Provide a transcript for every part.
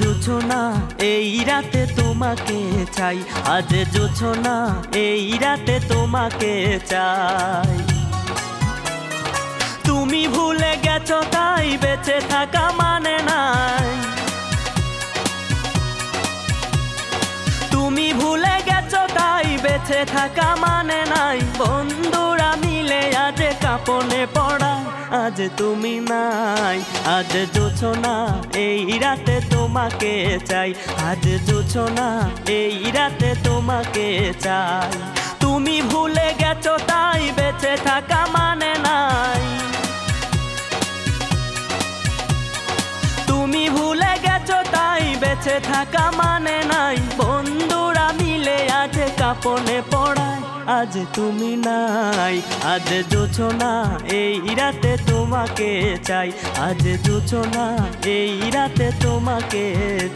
জোছনা এই রাতে তোমাকে চাই, আজ জোছনা এই রাতে তোমাকে চাই। তুমি ভুলে গেছো তাই বেঁচে থাকা মানে নাই, তুমি ভুলে গেছো তাই বেঁচে থাকা মানে নাই। বন্ধুরা মিলে আজ কাঁপনে পড়া, আজ তুমি নাই। আজ জোছনা এই রাতে তোমাকে চাই, আজ জোছনা এই রাতে তোমাকে চাই। তুমি ভুলে গেছো তাই বেঁচে থাকা মানে নাই, তুমি ভুলে গেছো তাই বেঁচে থাকা মানে নাই। বন্ধুরা মিলে আজ কাঁপনে পড়ায়, আজ তুমি নাই। আজ জোছনা এই রাতে তোমাকে চাই, আজ জোছনা এই রাতে তোমাকে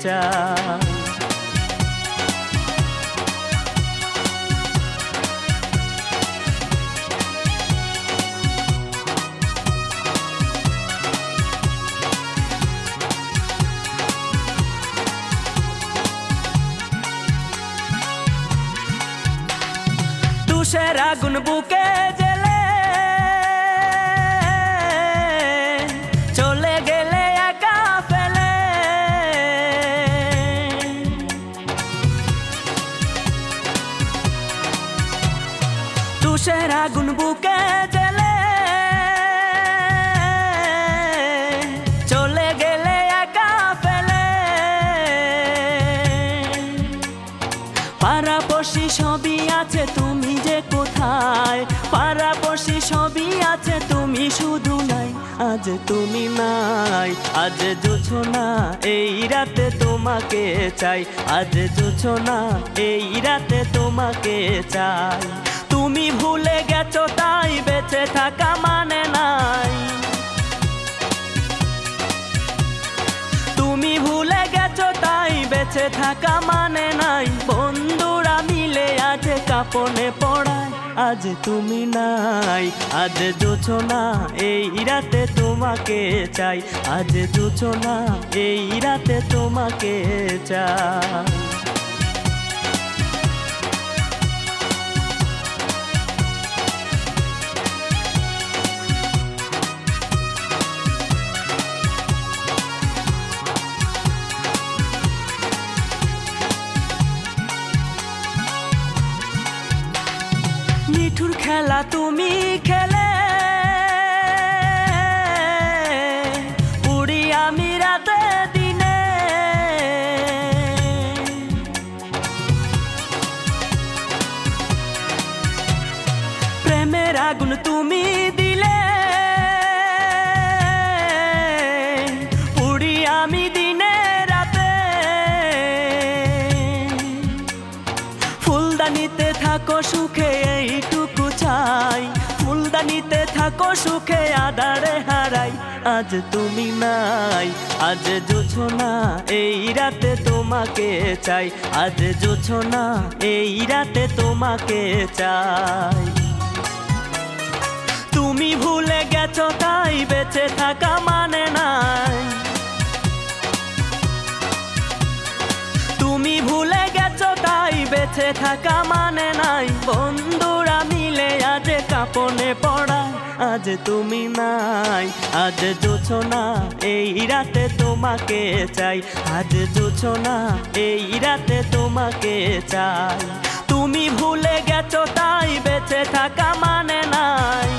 চাই। তুষের আগুন বুকে জেলে চলে গেলে একা ফেলে, তুষের আগুন বুকে জেলে চলে গেলে একা ফেলে। পাড়াপড়শি সবই আছে তুমি যে কোথায়, পাড়াপড়শি সবই আছে তুমি শুধু নাই। আজ তুমি নাই। আজ জোছনা এই রাতে তোমাকে চাই, আজ জোছনা এই রাতে তোমাকে চাই। তুমি ভুলে গেছো তাই বেঁচে থাকা মানে নাই, তুমি ভুলে গেছো তাই বেঁচে থাকা মানে নাই। বন্ধুরা মিলে আজ কাঁপনে পড়ায়, আজ তুমি নাই। আজ জোছনা এই রাতে তোমাকে চাই, আজ জোছনা এই রাতে তোমাকে চাই। নিঠুর খেলা তুমি খেলে উড়ি আমি রাতে দিনে, প্রেমের আগুন তুমি দিলে উড়ি আমি দিনে রাতে। ফুলদানিতে থাকো সুখে এইটুকু চাই, ফুলদানিতে থাকো সুখে আধারে হারাই। আজ তুমি নাই। আজ জোছনা এই রাতে তোমাকে চাই, আজ জোছনা এই রাতে তোমাকে চাই। তুমি ভুলে গেছো তাই বেঁচে থাকা মানে নাই, তুমি ভুলে গেছো তাই বেঁচে থাকা মানে নাই। বন্ধুরা মিলে আজ কাঁপনে পড়া, আজ তুমি নাই। আজ জোছনা এই রাতে তোমাকে চাই, আজ জোছনা এই রাতে তোমাকে চাই। তুমি ভুলে গেছো তাই বেঁচে থাকা মানে নাই,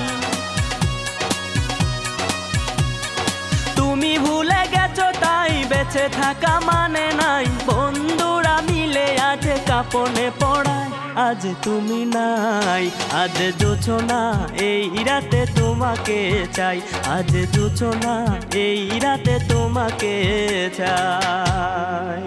তুমি ভুলে গেছো তাই বেঁচে থাকা মানে নাই। বন্ধুরা মিলে আজ কাঁপনে পড়ায়, আজ তুমি নাই। আজ জোছনা এই রাতে তোমাকে চাই, আজ জোছনা এই রাতে তোমাকে চাই।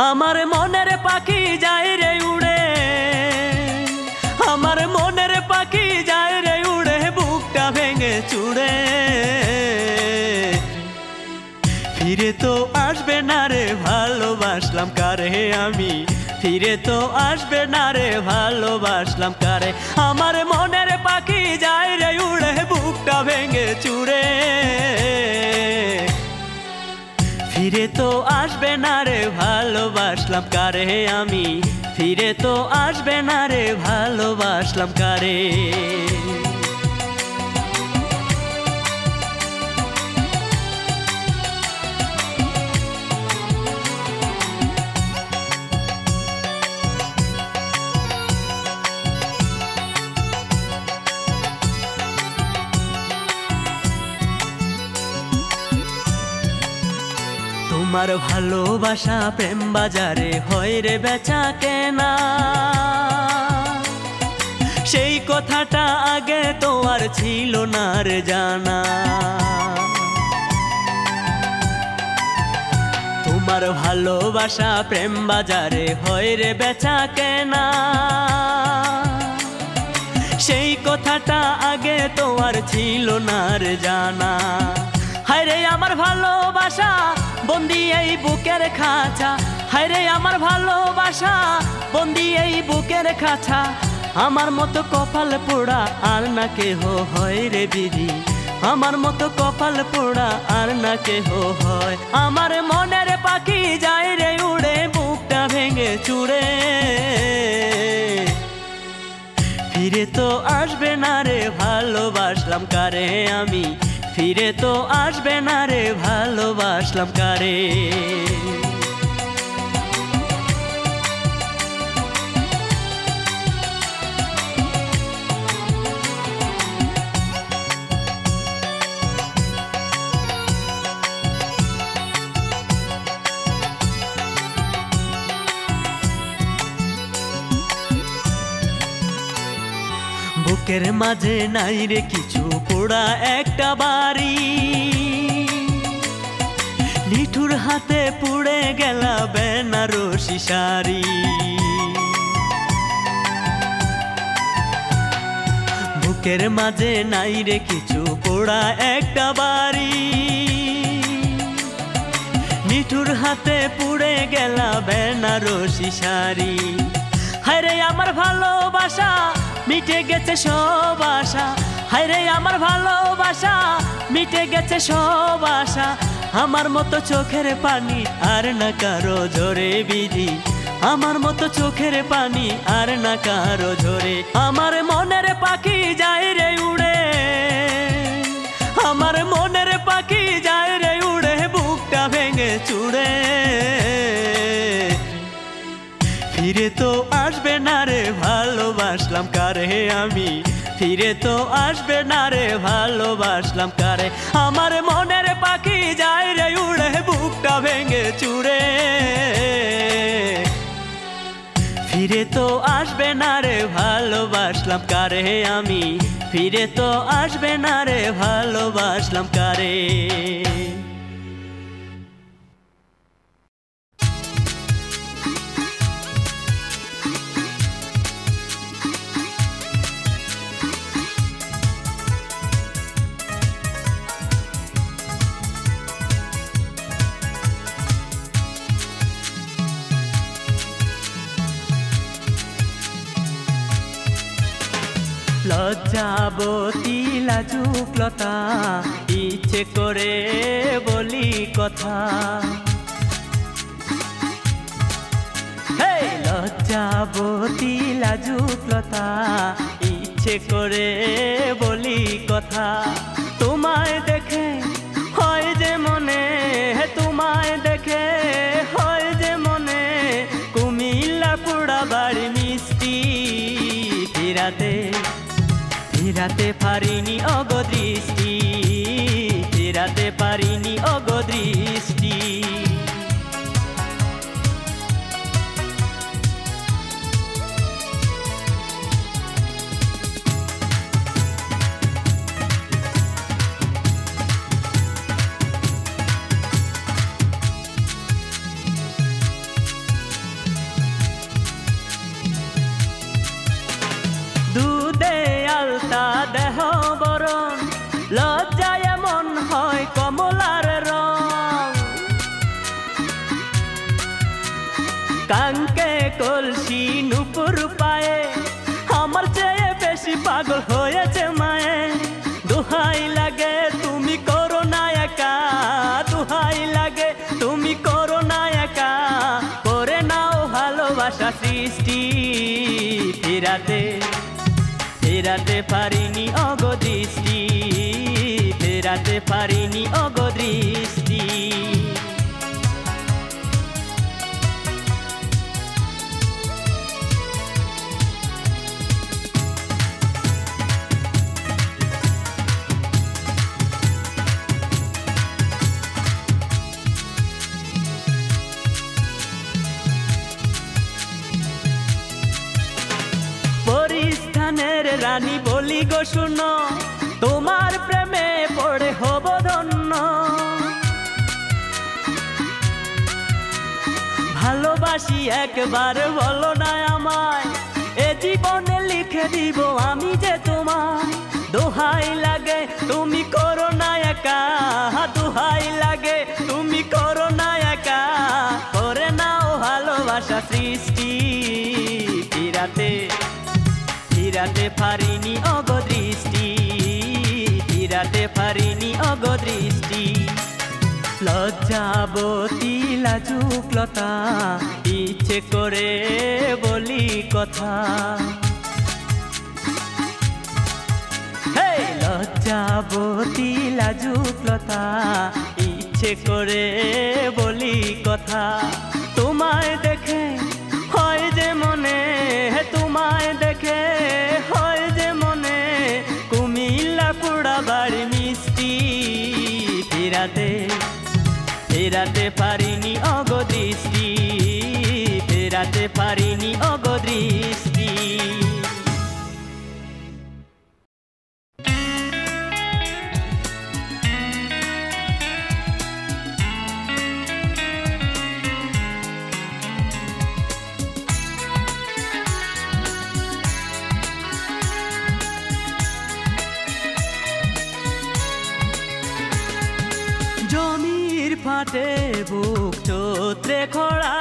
আমার মনের পাখি যায় রে উড়ে, আমার মনের পাখি যায় রে উড়ে বুকটা ভেঙে চুড়ে ফিরে তো আসবে না রে ভালোবাসলাম কারে আমি ফিরে তো আসবে না রে ভালোবাসলাম কারে আমার মনের পাখি যায় রে উড়ে বুকটা ভেঙে চুড়ে ফিরে তো আসবে না রে ভালোবাসলাম কারে আমি ফিরে তো আসবে না রে ভালোবাসলাম কারে তোমার ভালোবাসা প্রেম বাজারে হয় রে বেচা কেনা সেই কথাটা আগে তো আর ছিল না রে জানা তোমার ভালোবাসা প্রেম বাজারে হয় রে বেচা কেনা সেই কথাটা আগে তো আর ছিল না রে জানা হায় রে আমার ভালোবাসা বন্দি এই বুকের খাঁচা হায় রে আমার ভালোবাসা বন্দি এই বুকের খাঁচা আমার মতো কপাল পোড়া আর না কেহ হয় রে বিধি আমার মতো কপাল পোড়া আর না কেহ হয় আমার মনের পাখি যায় রে উড়ে বুকটা ভেঙে চুড়ে ফিরে তো আসবে না রে ভালোবাসলাম কারে আমি ফিরে তো আসবে না রে ভালোবাসলাম কারে বুকের মাঝে নাই রে কিছু পোড়া একটা বাড়ি নিঠুর হাতে পুড়ে গেলা বেনারসি শাড়ি বুকের মাঝে নাই রে কিছু পোড়া একটা বাড়ি নিঠুর হাতে পুড়ে গেলা বেনারসি শাড়ি হায় রে আমার ভালোবাসা মিটে গেছে সব আশা হায় রে আমার ভালোবাসা মিটে গেছে সব আশা আমার মতো চোখের পানি আর না কারো ঝরে বিধি আমার মতো চোখের পানি আর না কারো ঝরে আমার মনের পাখি যায় রে উড়ে আমার মনের পাখি যায় রে উড়ে বুকটা ভেঙে চুড়ে ফিরে তো আসবে না রে ভালোবাসলাম কারে আমি ফিরে তো আসবে না রে ভালোবাসলাম কারে আমার মনের পাখি যায় রে উড়ে বুকটা ভেঙে চুড়ে ফিরে তো আসবে না রে ভালোবাসলাম কারে আমি ফিরে তো আসবে না রে ভালোবাসলাম কারে লজ্জাবতী লাজুকলতা ইচ্ছে করে বলি কথা হে লজ্জাবতী লাজুকলতা ইচ্ছে করে বলি কথা তোমায় দেখে হয় যে মনে তোমায় দেখে হয় যে মনে কুমিল্লা পোড়া বাড়ি মিষ্টি ফিরাতে ফিরাতে পারিনি অগদৃষ্টি ফিরাতে পারিনি অগদৃষ্টি কলসি নুপুর পায়ে আমার চেয়ে বেশি পাগল হয়েছে মায়ে দোহাই লাগে তুমি করো না একা দোহাই লাগে তুমি করো না একা করে নাও ভালোবাসা সৃষ্টি ফেরাতে ফেরাতে পারিনি অগদৃষ্টি ফেরাতে পারিনি অগদৃষ্টি পরিস্থানের রানী বলি গো শুনো তোমার প্রেমে পড়ে হব ধন্য ভালোবাসি একবার বলো না আমায় এ জীবনে লিখে দিব আমি যে তোমায় দোহাই লাগে তুমি করো না একা দোহাই লাগে তুমি করো না একা করে নাও ভালোবাসা সৃষ্টি ফিরাতে ফিরাতে পারিনি অগদৃষ্টি ফিরাতে পারিনি অগদৃষ্টি লজ্জাবতী লাজুকলতা ইচ্ছে করে বলি কথা লজ্জাবতী লাজুকলতা ইচ্ছে করে বলি কথা তোমায় দেখে হয় যে মনে তোমায় দেখে হয় যে মনে কুমিল্লা পোড়া বাড়ি মিষ্টি ফেরাতে ফেরাতে পারিনি অগদৃষ্টি ফেরাতে পারিনি অগদৃষ্টি জমির ফাটে বুক চোত্রে খোড়া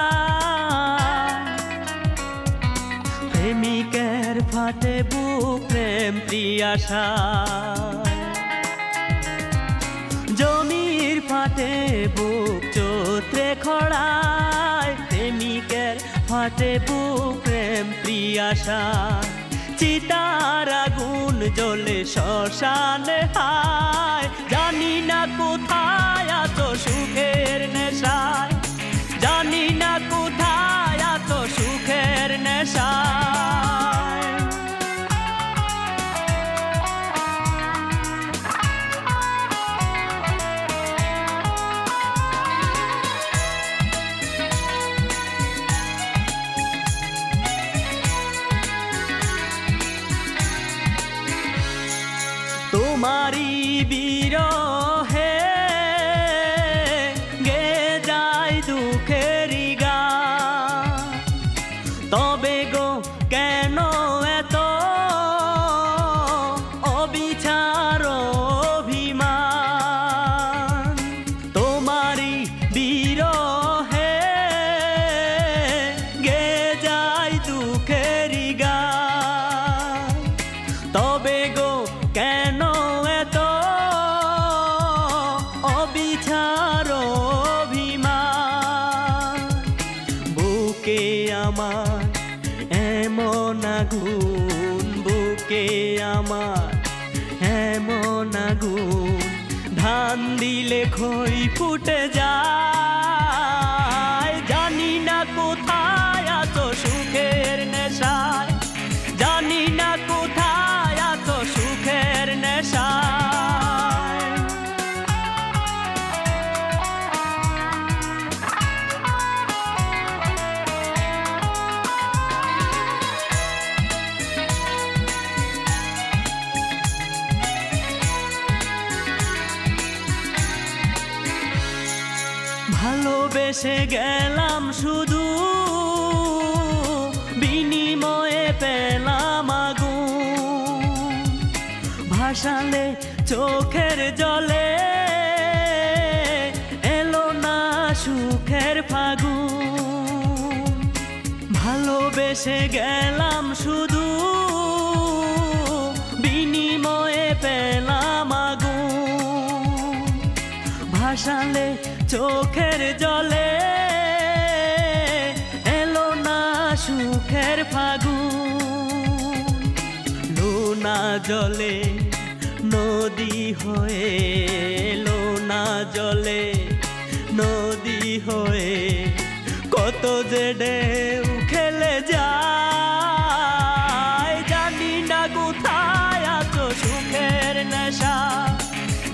প্রেমিকের ফাটে বুক প্রেম প্রিয়াশা জমির ফাটে বুক চোত্রে খোড়ায় প্রেমিকের ফাটে বুক প্রেম প্রিয়াশা চিতার আগুন জ্বলে শ্মশানে হায় জানি না কোথায় আছো সুখের নেশায় জানি না কোথায় আছো সুখের নেশায় তোমারি বিরহে গে যায় দুঃখেরি গান তবে গো কেন এত অবিচার অভিমান তোমারি বিরহে গে যায় দুঃখেরি গান তবে গো কেন এত অবিচার অভিমান বুকে আমার এমন আগুন বুকে আমার এমন আগুন ধান দিলে খই ফুটে যায় জানি না কোথায় আছো সুখের নেশায় জানি না কোথায় আছো সুখের নেশায় ভালোবেসে গেলাম শুধু বিনিময়ে পেলাম আগুন ভাসালে চোখের জলে এলো না সুখের ফাগুন ভালোবেসে গেলাম শুধু, বিনিময়ে পেলাম আগুন। ভাসালে চোখের জলে, এলো না সুখের ফাগুন। লোনা জলে নদী হয়ে, লোনা জলে নদী হয়ে, কত যে ঢেউ খেলে যায়। জানি না কোথায় আছো সুখের নেশা,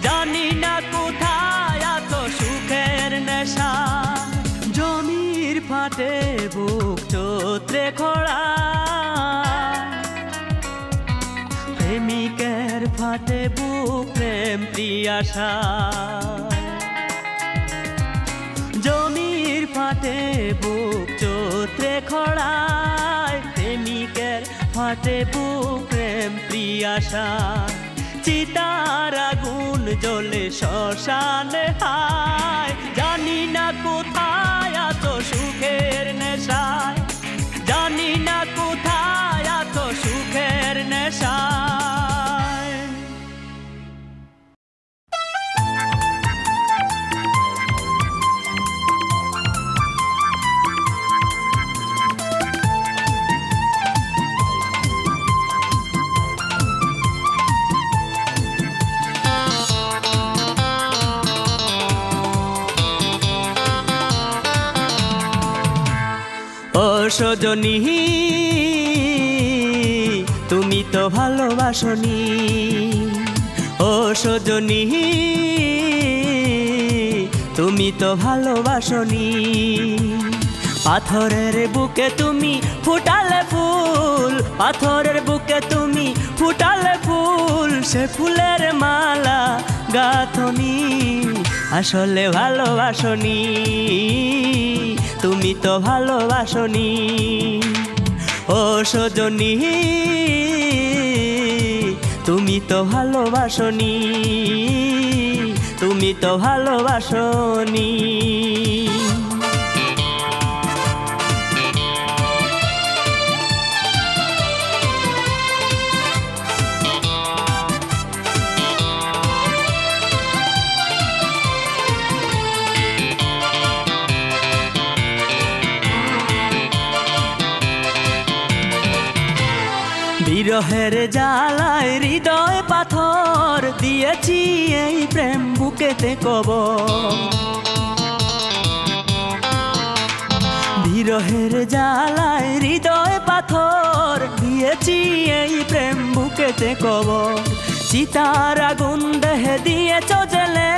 জানি না কোথায় আছো সুখের নেশা। জমির ফাটে বুক চোত্রে খোড়া, প্রেমিকের ফাটে বুক প্রেম প্রিয়াশা। জমির ফাটে বুক চোত্রে খড়ায়, প্রেমিকের ফাটে বুক প্রেম প্রিয়াশা। চিতার আগুন জ্বলে শ্মশানে হায়, জানি না কোথায় আছো সুখের নেশায়, জানি না কোথায় আছো সুখের নেশায়। ও সজনী তুমি তো ভালোবাসনি, ও সজনী তুমি তো ভালোবাসনি। পাথরের বুকে তুমি ফুটালে ফুল, পাথরের বুকে তুমি ফুটালে ফুল। সে ফুলের মালা গাঁথনি, আসলে ভালোবাসনি, তুমি তো ভালোবাসনি। ও সজনী তুমি তো ভালোবাসনি, তুমি তো ভালোবাসনি। বিরহের জ্বালায় হৃদয় পাথর দিয়েছি এই প্রেম বুকেতে কবর। বিরহের জ্বালায় হৃদয় পাথর দিয়েছি এই প্রেম বুকেতে কবর। চিতার আগুন দেহে দিয়েছ জেলে,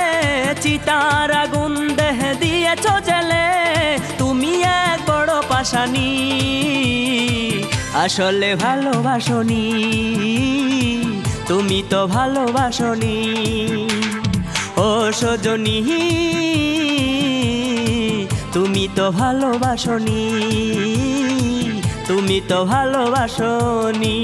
চিতার আগুন দেহে দিয়েছ জেলে। তুমি এক বড় পাশানি, আসলে ভালোবাসনি, তুমি তো ভালোবাসনি। ও সজনী তুমি তো ভালোবাসনি, তুমি তো ভালোবাসনি।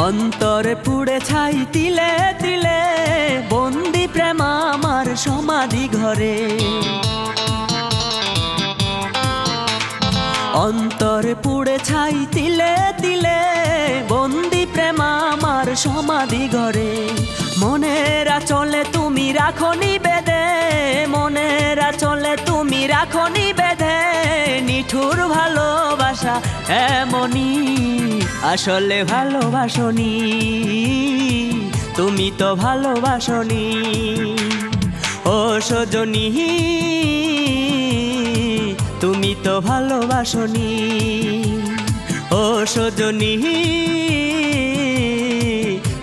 অন্তরে পুড়ে ছাই তিলে তিলে, বন্দি প্রেম আমার সমাধি ঘরে। অন্তরে পুড়ে ছাই তিলে তিলে, বন্দি প্রেম আমার সমাধি ঘরে। মনের আঁচলে তুমি রাখনি বেঁধে, মনের আঁচলে তুমি রাখনি বেঁধে। নিঠুর ভালোবাসা এমনই, আসলে ভালোবাসনি, তুমি তো ভালোবাসনি। ও সজনী তুমি তো ভালোবাসনি, ও সজনী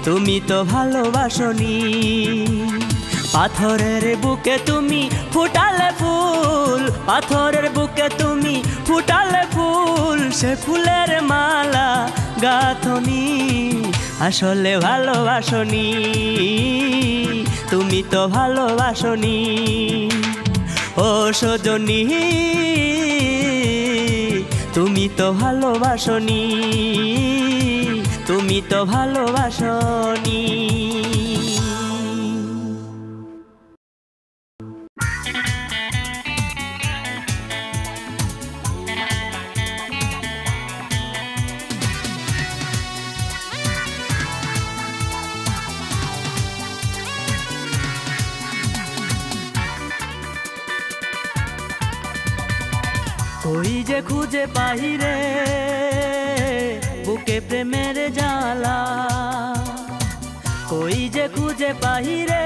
তুমি তো ভালোবাসনি। পাথরের বুকে তুমি ফুটালে ফুল, পাথরের বুকে তুমি ফুটালে ফুল। সে ফুলের মালা গাঁথনি, আসলে ভালোবাসনি, তুমি তো ভালোবাসনি। ও সজনী তুমি তো ভালোবাসনি, তুমি তো ভালোবাসনি। ওই যে খুঁজে পাহিরে বুকে প্রেমের জ্বালা, ওই যে খুঁজে পাহিরে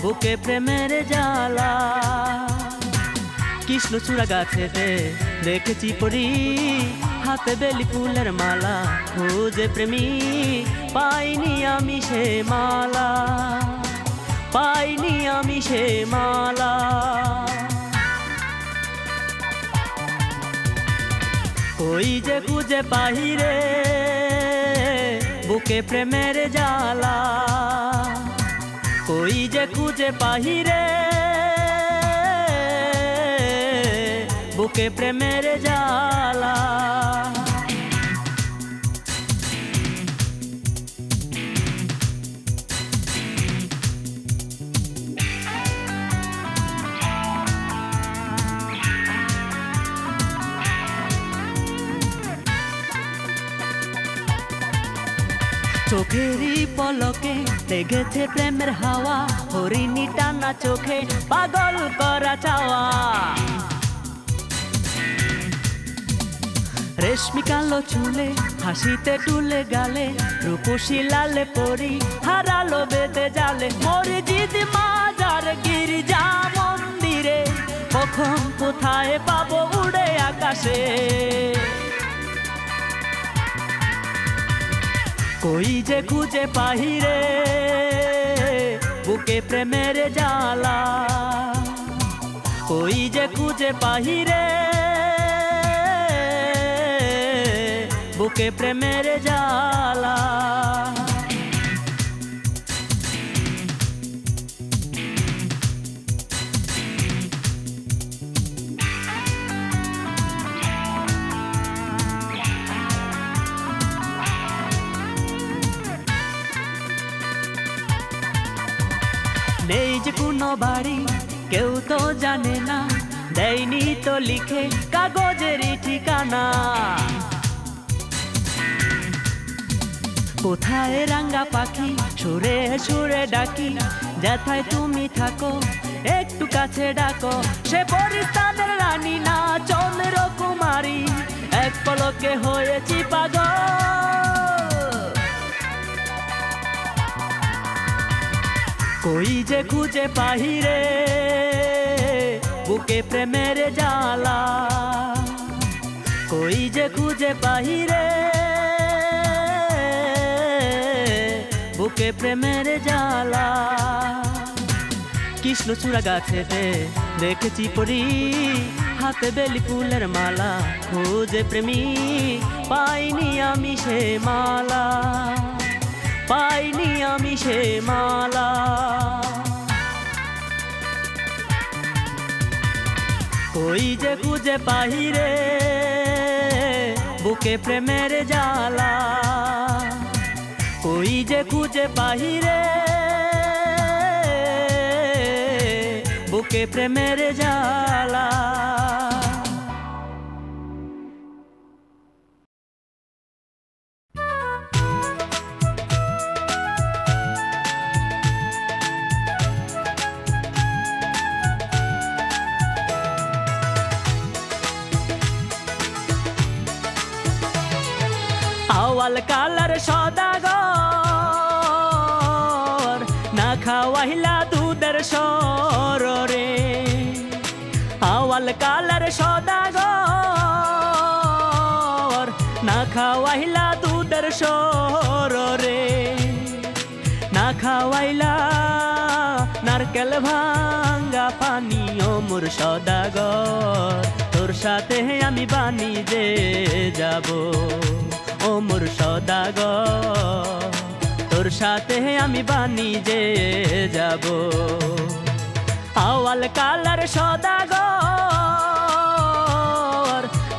বুকে প্রেমের জ্বালা। কৃষ্ণচূড়া গাছেতে দেখেছি পরি, হাতে বেলি ফুলের মালা, খুঁজে প্রেমিক পাইনি আমি সে মালা, পাইনি আমি সে মালা। ওই যে খুঁজে পাহিরে বুকে প্রেমের জ্বালা, ওই যে খুঁজে পাহিরে বুকে প্রেমের জ্বালা। চোখেরই পলকে লেগেছে প্রেমের হাওয়া, হরিণী টানা চোখে পাগল করা চাওয়া। রেশমি কালো চুলে হাসিতে টুলে গালে, রূপসী লালে পরি হারালো বেদে জালে। মসজিদ মাজার গির্জা মন্দিরে কখন কোথায় পাবো উড়ে আকাশে। কই যে খুঁজে পাহিরে বুকে প্রেমের জ্বালা, কই যে খুঁজে পাহিরে বুকে প্রেমের জ্বালা। নেই যে কোনো বাড়ি কেউ তো জানে না, দেয়নি তো লিখে কাগজের ঠিকানা। কোথায় রাঙ্গা পাখি সুরে সুরে ডাকি, যেথায় তুমি থাকো একটু কাছে ডাকো। সে পরিস্তানের রানী না চন্দ্রকুমারী, এক পলকে হয়েছি পাগল। কই যে খুঁজে পাহিরে বুকে প্রেমের জ্বালা, কই যে খুঁজে পাহিরে বুকে প্রেমের জ্বালা। কৃষ্ণচূড়া গাছেতে দেখেছি পরি, হাতে বেলি ফুলের মালা, খুঁজে প্রেমিক পাইনি আমি সে মালা, পাইনি আমি সে মালা। কই যে খুঁজে পাহিরে বুকে প্রেমের জ্বালা, কই যে খুঁজে পাহিরে বুকে প্রেমের জ্বালা। আওয়াল কালার সদাগর না খাওয়াইলা দুধের সররে, আওয়াল কালার সদাগর না খাওয়াইলা দুধের সররে, না খাওয়াইলা নারকেল ভাঙ্গা পানি ও মোর সদাগর। তোর সাথে আমি বাণিজ্যে যাব ও মোর সদাগর তোর সাথে আমি বাণিজ্যে যাব আওয়াল কালার সদাগর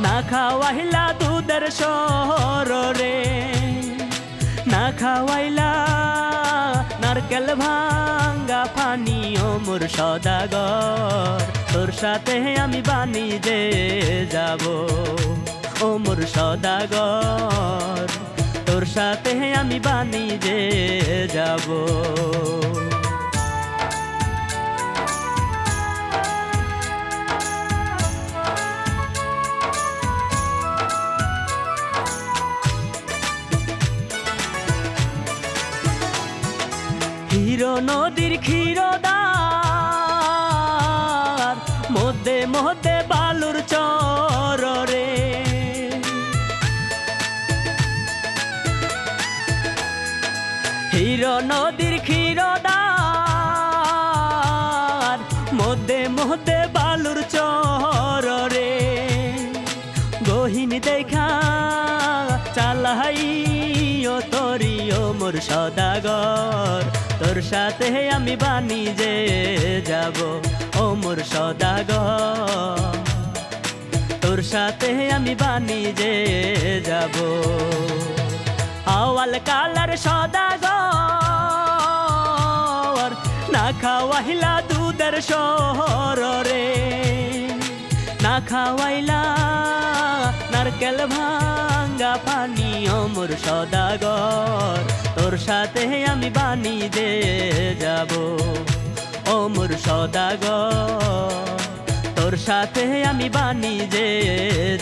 না খাওয়াইলা দুধের সর রে না খাওয়াইলা নারকেল ভাঙ্গা পানি ও মোর সদাগর তোর সাথে আমি বাণিজ্যে যাব ও মোর সদাগর তোর সাথে আমি বাণিজ্যে যাব হিরো নদীর ক্ষীরদার মধ্যে মধ্যে বালুর চর রে হিরো নদীর ক্ষীরদার মধ্যে মধ্যে বালুর চর রে গহীন দেখা চালাই ও তরি ও মোর সদাগর তোর সাথে আমি বাণিজ্যে যাব ও মোর সদাগর তোর সাথে আমি বাণিজ্যে যাব আওয়াল কালার সদাগর না খাওয়াইলা দুধের সর রে না খাওয়াইলা নারকেল ভাঙ্গা পানি ও মোর সদাগর তোর সাথে আমি বাণিজ্যে যাব ও মোর সদাগর তোর সাথে আমি বাণিজ্যে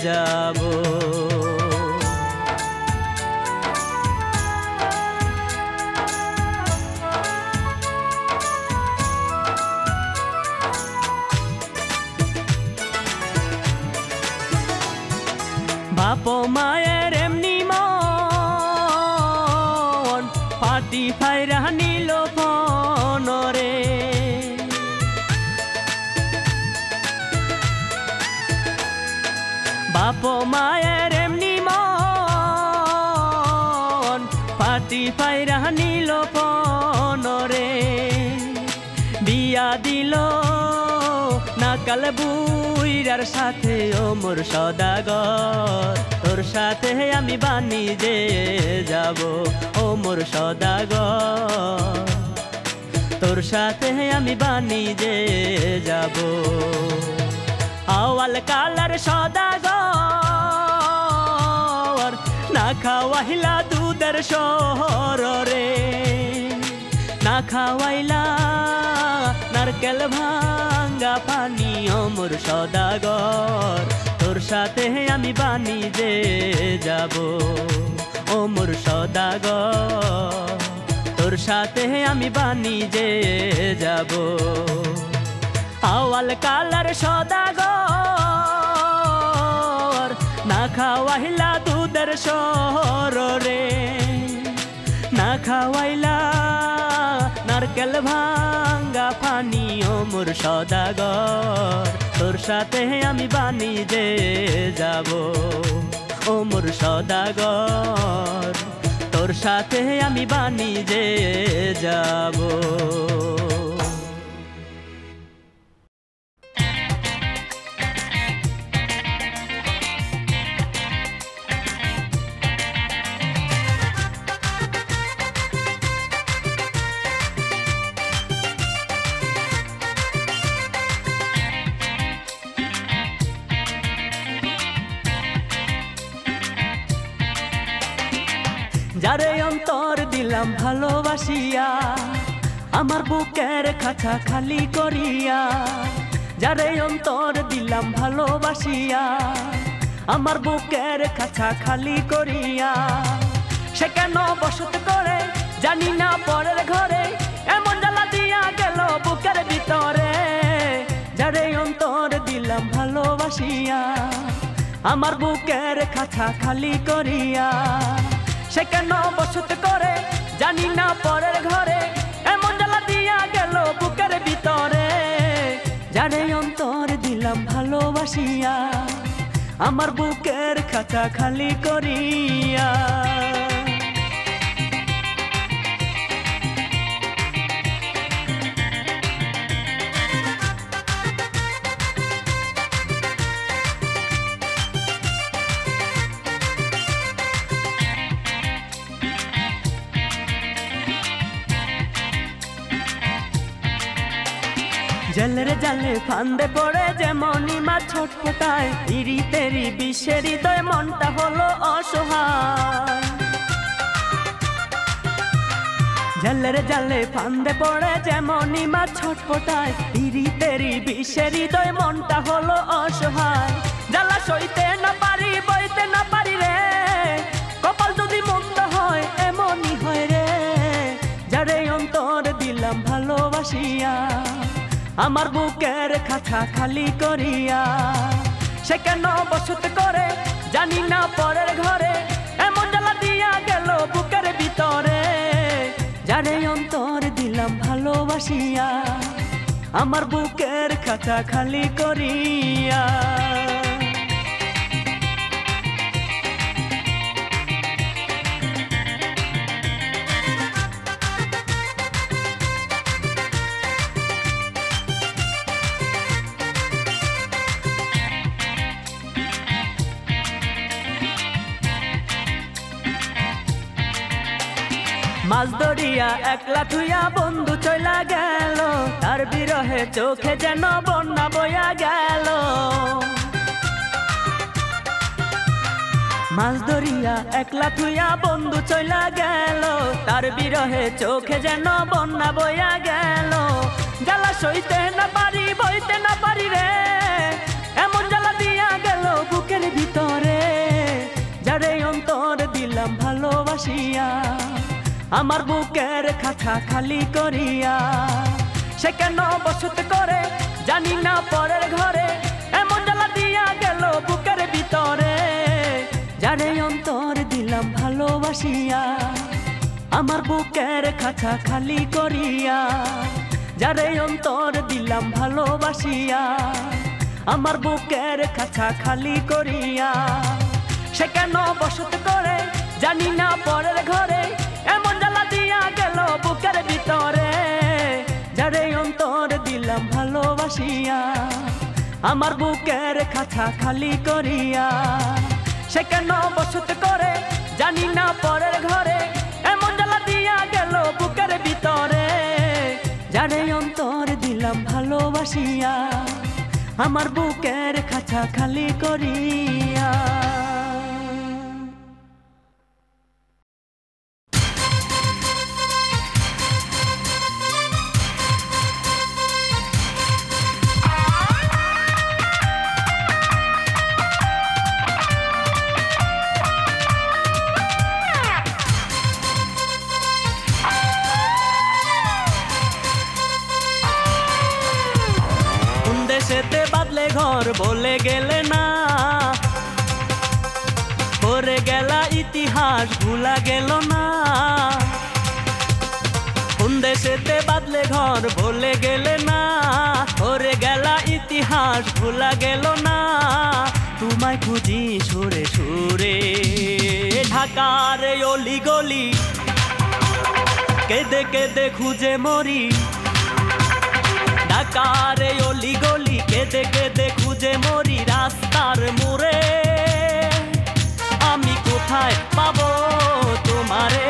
যাব বাপ মায়ের এমনি মন পাটি ফাইরা নিল ফোন রে বাপ মায়ের এমনি মন পাটি ফাইরা নিল ফোন রে বিয়া দিল নাকাল বুইরার সাথে ও মোর সদাগর তোর সাথে আমি বাণিজ্যে যাব ও মোর সদাগর তোর সাথে আমি বাণিজ্যে যাব আওয়াল কালার সদাগর না খাওয়াইলা দুধের সর রে না খাওয়াইলা নারকেল ভাঙ্গা পানি ও মোর সদাগর তোর সাথে আমি বাণিজ্যে যাব ও মোর সদাগর তোর সাথে আমি বাণিজ্যে যাব আওয়াল কালার সদাগর না খাওয়াইলা দুধের সর রে না খাওয়াইলা নারকেল ভাঙ্গা পানি ও মোর সদাগর তোর সাথে আমি বাণিজ্যে যাব ও মোর সদাগর তোর সাথে আমি বাণিজ্যে যাব যারে অন্তর দিলাম ভালোবাসিয়া আমার বুকের খাঁচা খালি করিয়া যারে অন্তর দিলাম ভালোবাসিয়া আমার বুকের খাঁচা খালি করিয়া সে কেন বসত করে জানি না পরের ঘরে এমন জ্বালা দিয়া গেল বুকের ভিতরে যারে অন্তর দিলাম ভালোবাসিয়া আমার বুকের খাঁচা খালি করিয়া সে কেন বসত করে জানি না পরের ঘরে এমন জ্বালা দিয়া গেল বুকের ভিতরে যারে অন্তর দিলাম ভালোবাসিয়া আমার বুকের খাঁচা খালি করিয়া। জেলের জালে ফান্দে পড়ে যেমনই মা ছটফটায়, ইরি তেরি বিশ্বের হৃদয় মনটা হলো অসহায়। জেলের জালে ফান্দে পড়ে যেমনই মা ছটফটায়, ইরি তেরি বিশ্বের হৃদয় মনটা হলো অসহায়। জ্বালা সইতে না পারি বইতে না পারি রে, কপাল যদি মন্দ হয় এমনই হয় রে। যারে অন্তর দিলাম ভালোবাসিয়া, আমার বুকের খাঁচা খালি করিয়া। সে কেন বসত করে জানি না পরের ঘরে, এমন জ্বালা দিয়া গেল বুকের ভিতরে। যারে অন্তর দিলাম ভালোবাসিয়া, আমার বুকের খাঁচা খালি করিয়া। মাছ ধরিয়া একলা থুইয়া বন্ধু চইলা গেল, তার বিরহে চোখে যেন বন্যা বইয়া গেল। মাছ ধরিয়া একলা থুইয়া বন্ধু চইলা গেল, তার বিরহে চোখে যেন বন্যা বইয়া গেল। জ্বালা সইতে না পারি বইতে না পারি রে, এমন জ্বালা দিয়া গেল বুকের ভিতরে। যারে অন্তর দিলাম ভালোবাসিয়া, আমার বুকের খাঁচা খালি করিয়া। সে কেন বসত করে জানি না পরের ঘরে, এমন জ্বালা দিয়া গেল বুকের ভিতরে। যারে অন্তর দিলাম ভালোবাসিয়া, আমার বুকের খাঁচা খালি করিয়া। যারে অন্তর দিলাম ভালোবাসিয়া, আমার বুকের খাঁচা খালি করিয়া। সে কেন বসত করে জানি না পরের ঘরে, এমন জ্বালা দিয়া গেল বুকের ভিতরে। যারে অন্তর দিলাম ভালোবাসিয়া, আমার বুকের খাঁচা খালি করিয়া। সে কেন বসত করে জানি না পরের ঘরে, এমন জ্বালা দিয়া গেল বুকের ভিতরে। যারে অন্তর দিলাম ভালোবাসিয়া, আমার বুকের খাঁচা খালি করিয়া। দেশেতে বাদলে ঘর বলে গেলে না, করে গেলা ইতিহাস ভুলা গেল না। কোন দেশেতে বাদলে ঘর বলে গেলে না, করে গেলা ইতিহাস ভুলা গেল না। তোমায় খুঁজি সুরে সুরে ঢাকার অলি গলি, কেঁদে কেঁদে খুঁজে মরি। ঢাকার অলি গলি কেঁদে কেঁদে খুঁজে মরি। রাস্তার মোড়ে আমি কোথায় পাবো তোমারে,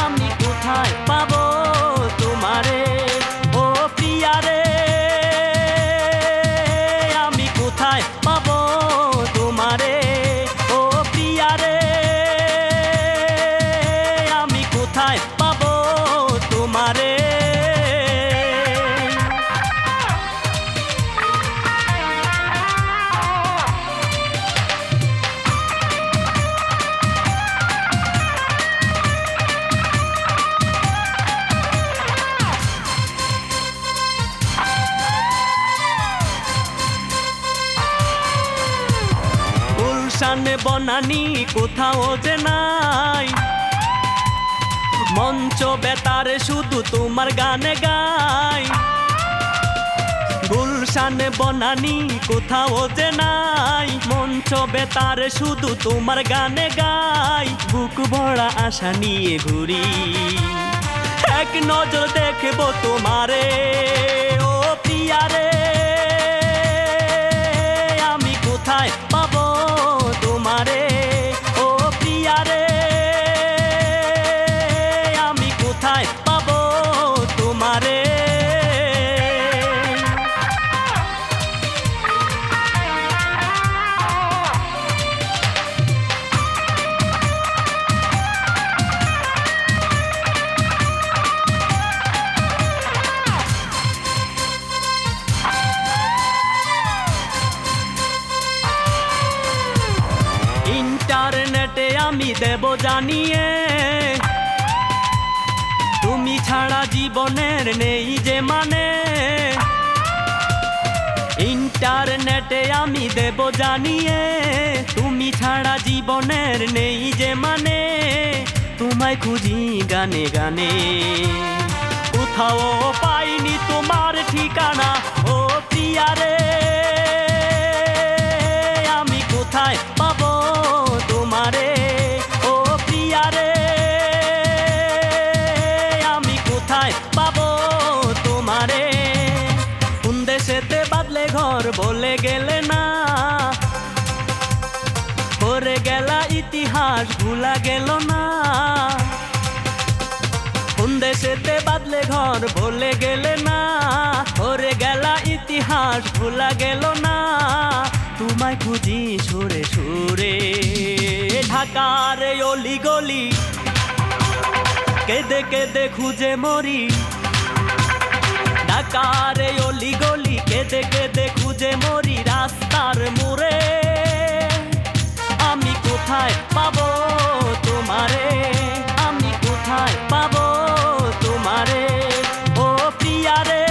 আমি কোথায় পাবো তোমারে। ও প্রিয়া রে, আমি কোথায় পাবো তোমারে। ও প্রিয়া রে, আমি কোথায় পাবো তোমারে। গুলশানে বনানি কোথাও যে নাই, মঞ্চ বেতারে শুধু তোমার গানে গাই। গুলশান বনানি কোথাও যে নাই, মঞ্চ বেতার শুধু তোমার গানে গাই। বুক ভরা আশা নিয়ে ঘুরি, এক নজর দেখবো তোমারে ও প্রিয়ারে। আমি কোথায় পাবো তোমারে ও প্রিয়ারে, আমি কোথায় পাবো তোমারে। ইন্টারনেটে আমি দেব জানিয়ে, তুমি ছাড়া জীবনের নেই যে মানে। ইন্টারনেটে আমি দেব জানিয়ে, তুমি ছাড়া জীবনের নেই যে মানে। তোমায় খুঁজি গানে গানে, কোথাও পাইনি তোমার ঠিকানা ও প্রিয়ারে। আমি কোথায় পাবো তোমারে ও প্রিয়ারে, আমি কোথায় পাবো তোমারে। কোন দেশেতে বাদলে ঘর বলে গেলে না, করে গেলা ইতিহাস ভুলা গেল না। কোন দেশেতে বাদলে ঘর বলে গেলে না, করে গেলা ইতিহাস ভুলা গেল না। তোমায় খুঁজি সুরে সুরে, ঢাকার অলি গলি কেঁদে কেঁদে খুঁজে মরি। ঢাকার অলি গলি কেঁদে কেঁদে খুঁজে মরি। রাস্তার মোড়ে আমি কোথায় পাবো তোমারে, আমি কোথায় পাবো তোমারে ও প্রিয়ারে।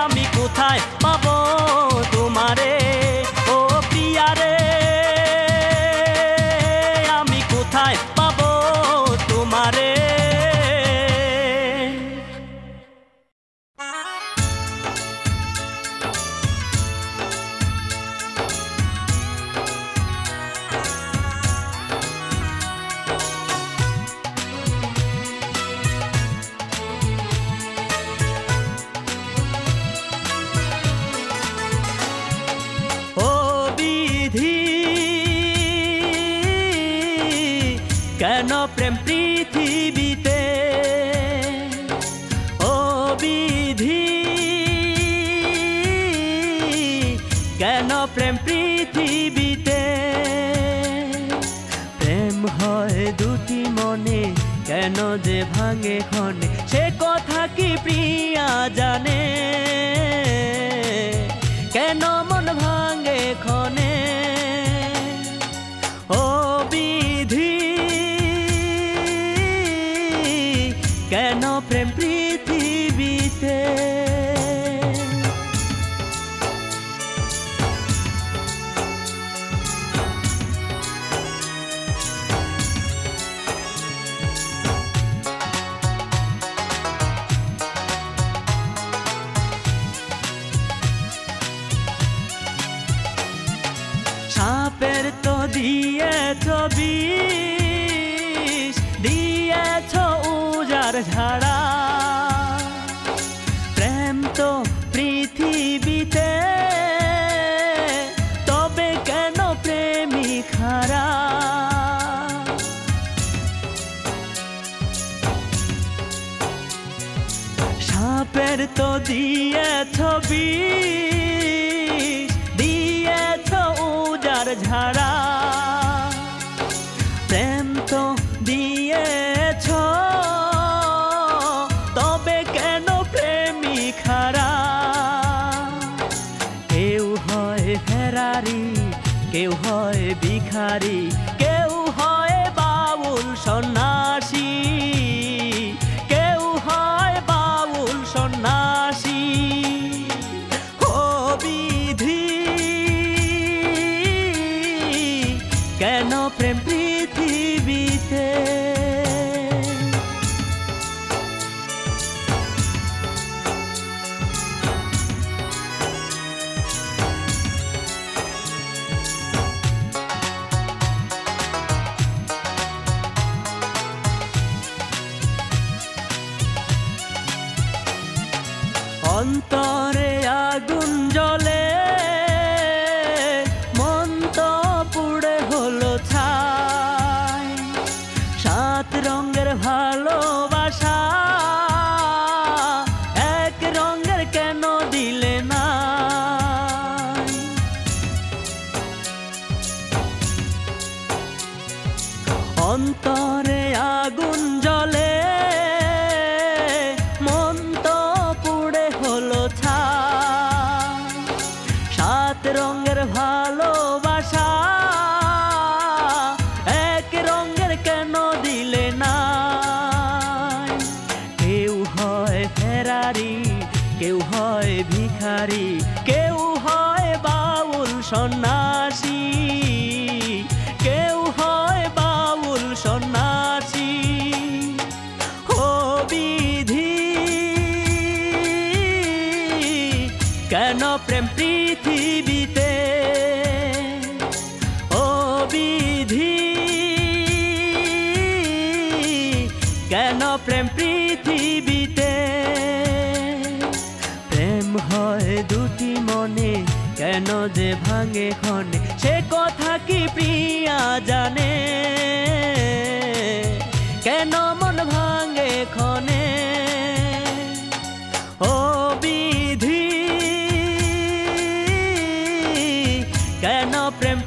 আমি কোথায় পাবো তোমারে ও প্রিয়ারে, আমি কোথায় পাবো তোমারে। কেন প্রেম পৃথিবীতে, ও বিধি কেন প্রেম পৃথিবীতে। প্রেম হয় দুটি মনে, কেন যে ভাঙে ক্ষণে, সে কথা কি প্রিয়া জানে। কেন মন ভাঙে ক্ষণে, ও বিধি কেন প্রেম পৃথিবীতে। সাপের তো দিয়েছ বিষ, দিয়েছ উজার ঝাড়া। প্রেম তো পৃথিবীতে, তবে কেন প্রেমিক হারা। সাপের তো দিয়েছ বিষ, দিয়েছ উজার ঝাড়া। প্রেম তো দিয়েছ, তবে কেন প্রেমিক হারা। কেউ হয় ফেরারি, কেউ হয় ভিখারি, কেউ হয় বাউল সন্ন্যাসী, কেউ হয় বাউল সন্ন্যাসী। ও বিধি কেন প্রেম পৃথিবীতে। অন্তরে আগুন জ্বলে মন তো পুড়ে হলো ছাই। সাত রঙের ভালোবাসা এক রঙের কেন দিলে না? অন্তরে আগুন জ্বলে মন তো পুড়ে হলো ছাই। সাত রঙের ভালোবাসা এক রঙের কেন দিলে না? কেউ হয় ফেরারি, কেউ হয় ভিখারি, কেউ হয় বাউল সন্ন্যাসী, কেউ হয় বাউল সন্ন্যাসী। ও বিধি কেন প্রেম পৃথিবীতে? ও বিধি কেন প্রেম পৃথিবীতে? প্রেম হয় দুটি মনে, কেন যে ভাঙে ক্ষণে, সে কথা কি প্রিয়া জানে? কেন মন ভাঙে ক্ষণে? ও বিধি কেন প্রেম